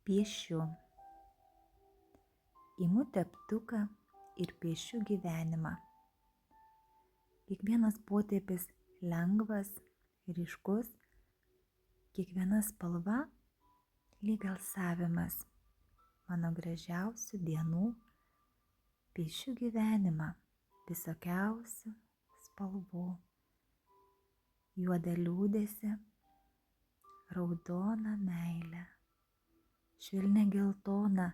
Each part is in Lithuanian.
Piešiu. Imu teptuką ir piešiu gyvenimą. Kiekvienas potėpis lengvas, ryškus, kiekviena spalva lyg alsavimas mano gražiausių dienų. Piešiu gyvenimą visokiausių spalvų. Juodą liūdesį, raudoną meilę, švelnią geltoną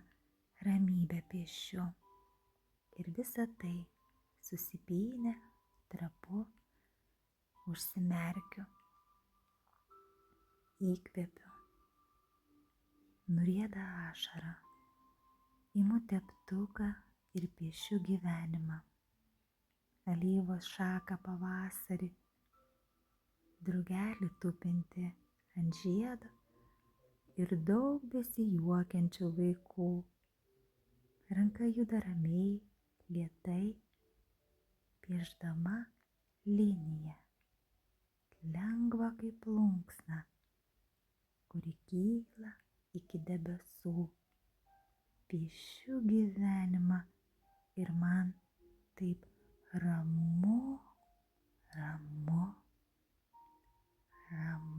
ramybę piešiu. Ir visa tai susipynę, trapu, užsimerkiu, įkvepiu, nurieda ašara, imu teptuką ir piešiu gyvenimą. Alyvos šaką pavasarį, drugelį tupinti ant žiedo ir daug besijuokiančių vaikų. Ranka juda ramiai, lėtai, piešdama liniją, lengva kaip plunksna, kuri kyla iki debesų. Piešiu gyvenimą ir man taip ramu, ramu, ramu.